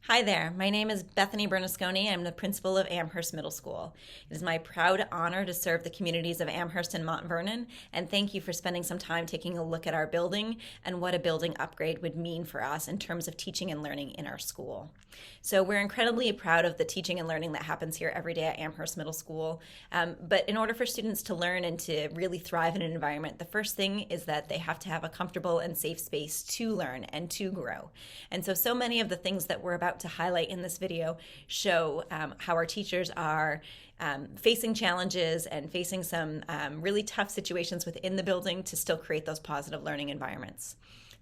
Hi there, my name is Bethany Bernasconi. I'm the principal of Amherst Middle School. It is my proud honor to serve the communities of Amherst and Mount Vernon, and thank you for spending some time taking a look at our building and what a building upgrade would mean for us in terms of teaching and learning in our school. So we're incredibly proud of the teaching and learning that happens here every day at Amherst Middle School. But in order for students to learn and to really thrive in an environment, the first thing is that they have to have a comfortable and safe space to learn and to grow. And so many of the things that we're about to highlight in this video show how our teachers are facing challenges and facing some really tough situations within the building to still create those positive learning environments.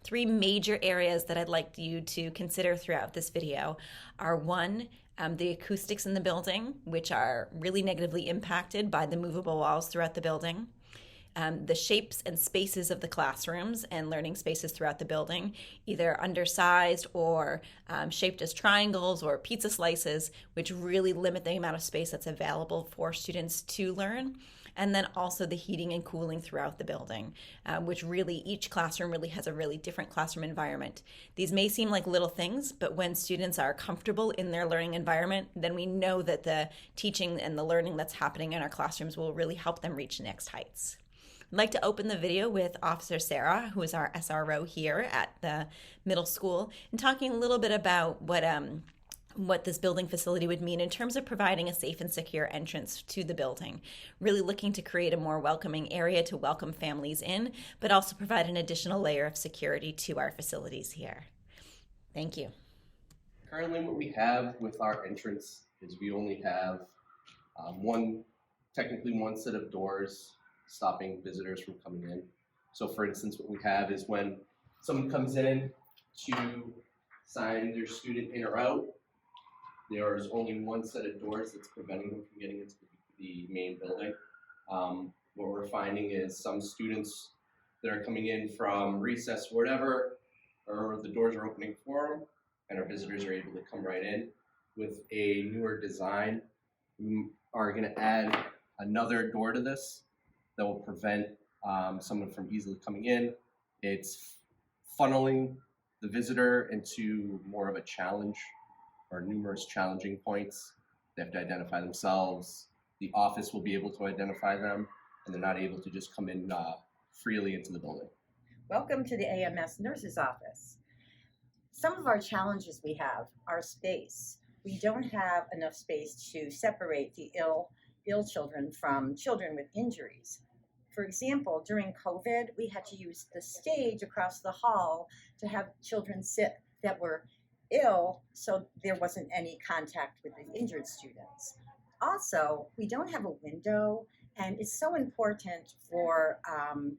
Three major areas that I'd like you to consider throughout this video are one, the acoustics in the building, which are really negatively impacted by the movable walls throughout the building. The shapes and spaces of the classrooms and learning spaces throughout the building, either undersized or shaped as triangles or pizza slices, which really limit the amount of space that's available for students to learn. And then also the heating and cooling throughout the building, which really each classroom really has a really different classroom environment. These may seem like little things, but when students are comfortable in their learning environment, then we know that the teaching and the learning that's happening in our classrooms will really help them reach next heights. I'd like to open the video with Officer Sarah, who is our SRO here at the middle school, and talking a little bit about what this building facility would mean in terms of providing a safe and secure entrance to the building. Really looking to create a more welcoming area to welcome families in, but also provide an additional layer of security to our facilities here. Thank you. Currently what we have with our entrance is we only have technically one set of doors stopping visitors from coming in. So for instance, what we have is when someone comes in to sign their student in or out, there is only one set of doors that's preventing them from getting into the main building. What we're finding is some students that are coming in from recess or whatever, or the doors are opening for them, and our visitors are able to come right in. With a newer design, we are going to add another door to this that will prevent someone from easily coming in. It's funneling the visitor into more of a challenge or numerous challenging points. They have to identify themselves. The office will be able to identify them, and they're not able to just come in freely into the building. Welcome to the AMS nurse's office. Some of our challenges we have are space. We don't have enough space to separate the ill children from children with injuries. For example, during COVID, we had to use the stage across the hall to have children sit that were ill, so there wasn't any contact with the injured students. Also, we don't have a window, and it's so important for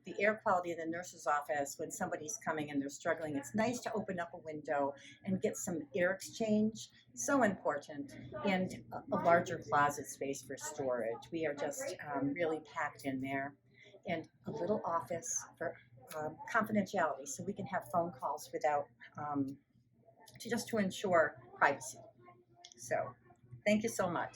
the air quality in the nurse's office when somebody's coming and they're struggling. It's nice to open up a window and get some air exchange. So important. And a larger closet space for storage. We are just really packed in there. And a little office for confidentiality, so we can have phone calls without, just to ensure privacy. So, thank you so much.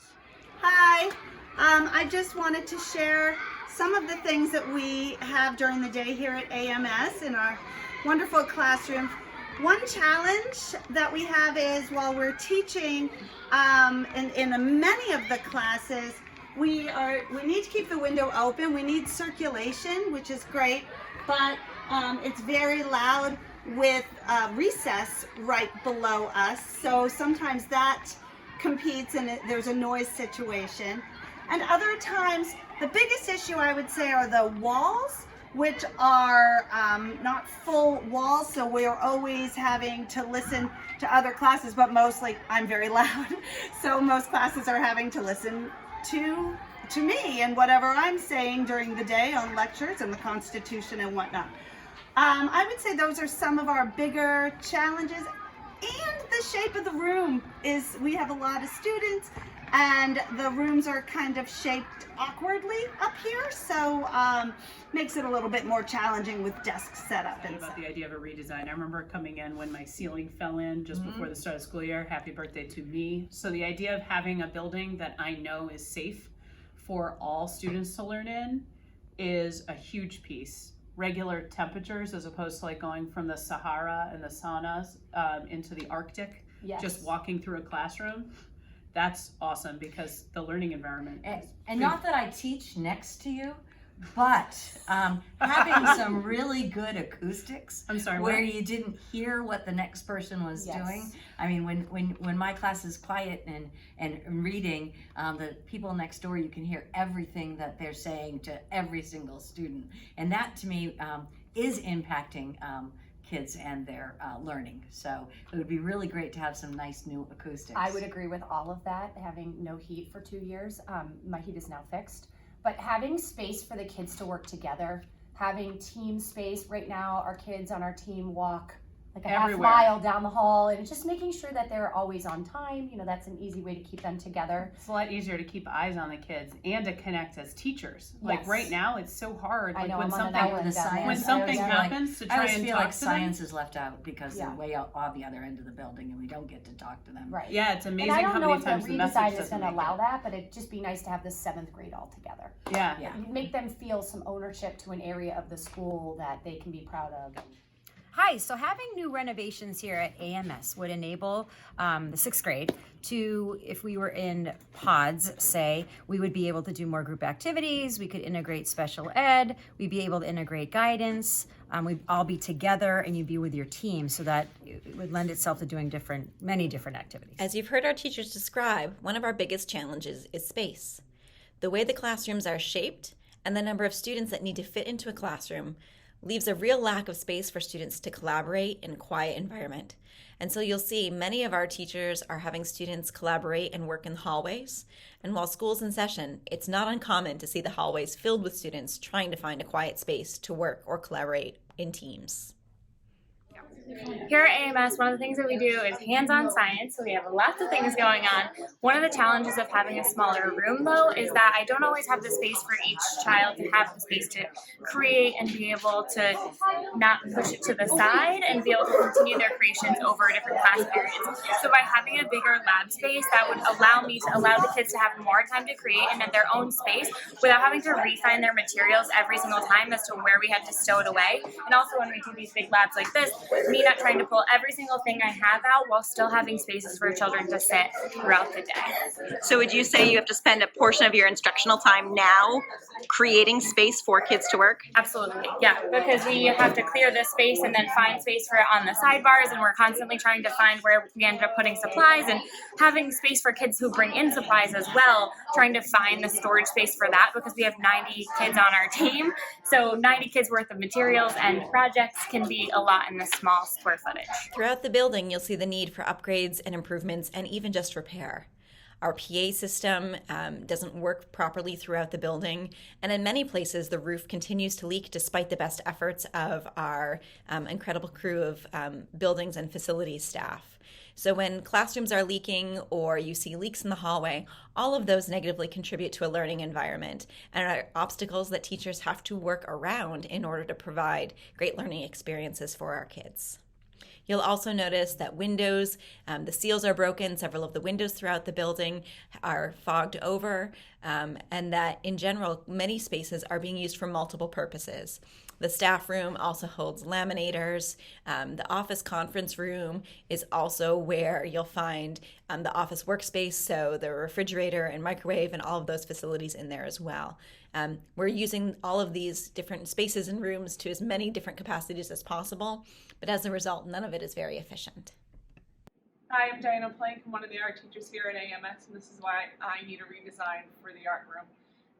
Hi, I just wanted to share some of the things that we have during the day here at AMS in our wonderful classroom. One challenge that we have is while we're teaching in many of the classes, we need to keep the window open. We need circulation, which is great, but it's very loud with recess right below us. So sometimes that competes and there's a noise situation. And other times, the biggest issue I would say are the walls, which are not full walls, so we're always having to listen to other classes, but mostly I'm very loud. So most classes are having to listen to me and whatever I'm saying during the day on lectures and the Constitution and whatnot. I would say those are some of our bigger challenges. And the shape of the room is, we have a lot of students and the rooms are kind of shaped awkwardly up here, so makes it a little bit more challenging with desk setup and about the idea of a redesign. I remember coming in when my ceiling fell in just before the start of the school year. Happy birthday to me. So the idea of having a building that I know is safe for all students to learn in is a huge piece. Regular temperatures as opposed to like going from the Sahara and the saunas into the Arctic Yes. just walking through a classroom, that's awesome because the learning environment. And not that I teach next to you, but having some really good acoustics. I'm sorry, where what? you didn't hear what the next person was Yes. doing. I mean, when my class is quiet and reading, the people next door, you can hear everything that they're saying to every single student, and that to me is impacting kids and their learning. So it would be really great to have some nice new acoustics. I would agree with all of that. Having no heat for 2 years, my heat is now fixed. But having space for the kids to work together, having team space. Right now, our kids on our team walk like a Everywhere. half mile down the hall, and just making sure that they're always on time. You know, that's an easy way to keep them together. It's a lot easier to keep eyes on the kids and to connect as teachers. Like Yes. right now, it's so hard. I Like know, when I'm on an something island when down there. when science- something I always feel like- happens to I try always and feel talk like to them. science is left out because Yeah. they're way out on the other end of the building and we don't get to talk to them. Right. Yeah, it's And amazing I how don't know many if the times the message redesign is doesn't going to make allow it. that, but it'd just be nice to have the 7th grade all together. Yeah. Yeah. Make them feel some ownership to an area of the school that they can be proud of. Hi, so having new renovations here at AMS would enable the 6th grade to, if we were in pods, say, we would be able to do more group activities, we could integrate special ed, we'd be able to integrate guidance, we'd all be together and you'd be with your team, so that it would lend itself to doing many different activities. As you've heard our teachers describe, one of our biggest challenges is space. The way the classrooms are shaped and the number of students that need to fit into a classroom leaves a real lack of space for students to collaborate in a quiet environment. And so you'll see many of our teachers are having students collaborate and work in the hallways. And while school's in session, it's not uncommon to see the hallways filled with students trying to find a quiet space to work or collaborate in teams. Here at AMS, one of the things that we do is hands-on science, so we have lots of things going on. One of the challenges of having a smaller room, though, is that I don't always have the space for each child to have the space to create and be able to not push it to the side and be able to continue their creations over different class periods. So by having a bigger lab space, that would allow me to allow the kids to have more time to create and in their own space without having to refine their materials every single time as to where we had to stow it away. And also when we do these big labs like this, me not trying to pull every single thing I have out while still having spaces for children to sit throughout the day. So would you say you have to spend a portion of your instructional time now creating space for kids to work? Absolutely, yeah, because we have to clear this space and then find space for it on the sidebars, and we're constantly trying to find where we end up putting supplies and having space for kids who bring in supplies as well, trying to find the storage space for that because we have 90 kids on our team. So 90 kids worth of materials and projects can be a lot in this small square footage. Throughout the building, you'll see the need for upgrades and improvements and even just repair. Our PA system doesn't work properly throughout the building, and in many places the roof continues to leak despite the best efforts of our incredible crew of buildings and facilities staff. So when classrooms are leaking or you see leaks in the hallway, all of those negatively contribute to a learning environment and are obstacles that teachers have to work around in order to provide great learning experiences for our kids. You'll also notice that windows, the seals are broken. Several of the windows throughout the building are fogged over, and that in general, many spaces are being used for multiple purposes. The staff room also holds laminators. The office conference room is also where you'll find the office workspace, so the refrigerator and microwave and all of those facilities in there as well. We're using all of these different spaces and rooms to as many different capacities as possible, but as a result, none of it is very efficient. Hi, I'm Diana Plank. I'm one of the art teachers here at AMS, and this is why I need a redesign for the art room.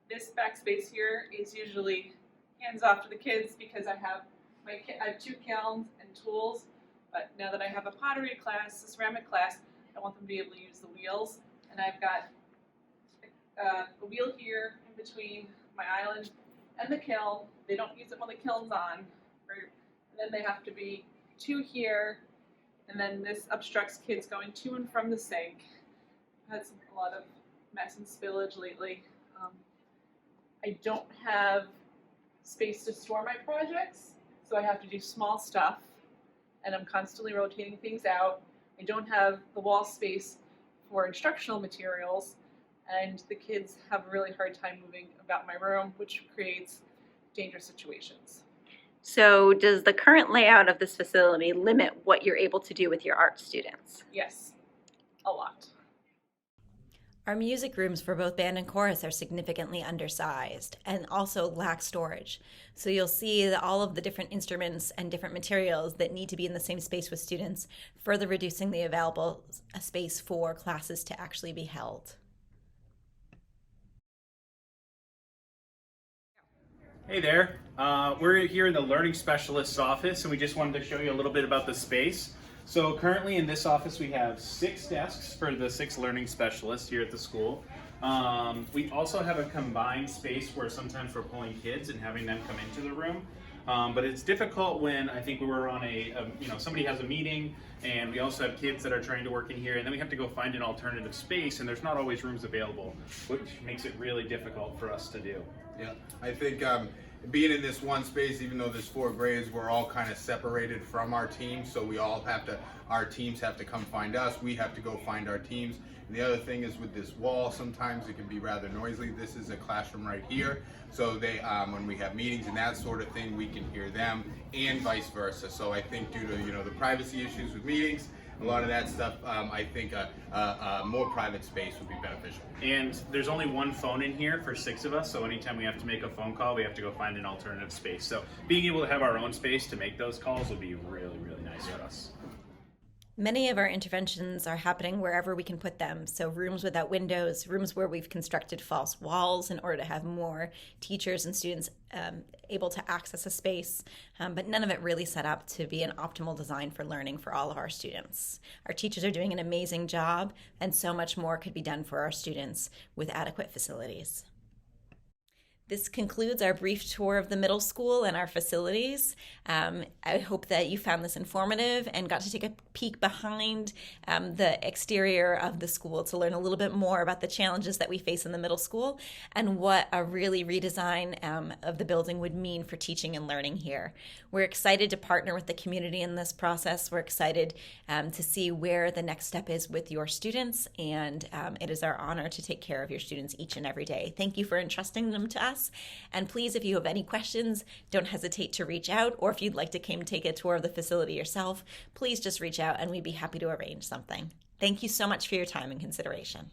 This backspace here is usually hands off to the kids because I have 2 kilns and tools, but now that I have a pottery class, a ceramic class, I want them to be able to use the wheels, and I've got a wheel here in between my island and the kiln. They don't use it when the kiln's on, and then they have to be 2 here, and then this obstructs kids going to and from the sink. I've had a lot of mess and spillage lately. I don't have space to store my projects, so I have to do small stuff, and I'm constantly rotating things out. I don't have the wall space for instructional materials, and the kids have a really hard time moving about my room, which creates dangerous situations. So does the current layout of this facility limit what you're able to do with your art students? Yes. a lot. Our music rooms for both band and chorus are significantly undersized and also lack storage. So you'll see that all of the different instruments and different materials that need to be in the same space with students, further reducing the available space for classes to actually be held. Hey there, we're here in the Learning Specialist's office and we just wanted to show you a little bit about the space. So currently in this office we have 6 desks for the 6 learning specialists here at the school. We also have a combined space where sometimes we're pulling kids and having them come into the room. But it's difficult when I think we were on somebody has a meeting and we also have kids that are trying to work in here and then we have to go find an alternative space and there's not always rooms available, which makes it really difficult for us to do. Yeah, I think being in this one space, even though there's 4 grades, we're all kind of separated from our teams, so we all have to, our teams have to come find us, we have to go find our teams. And the other thing is with this wall, sometimes it can be rather noisy. This is a classroom right here, so they, when we have meetings and that sort of thing, we can hear them, and vice versa. So I think due to the privacy issues with meetings, a lot of that stuff, I think a more private space would be beneficial. And there's only one phone in here for 6 of us, so anytime we have to make a phone call, we have to go find an alternative space. So being able to have our own space to make those calls would be really, really nice for us. Many of our interventions are happening wherever we can put them. So rooms without windows, rooms where we've constructed false walls in order to have more teachers and students able to access a space, but none of it really set up to be an optimal design for learning for all of our students. Our teachers are doing an amazing job, and so much more could be done for our students with adequate facilities. This concludes our brief tour of the middle school and our facilities. I hope that you found this informative and got to take a peek behind the exterior of the school to learn a little bit more about the challenges that we face in the middle school and what a really redesign of the building would mean for teaching and learning here. We're excited to partner with the community in this process. We're excited to see where the next step is with your students, and it is our honor to take care of your students each and every day. Thank you for entrusting them to us. And please, if you have any questions, don't hesitate to reach out, or if you'd like to come take a tour of the facility yourself, please just reach out and we'd be happy to arrange something. Thank you so much for your time and consideration.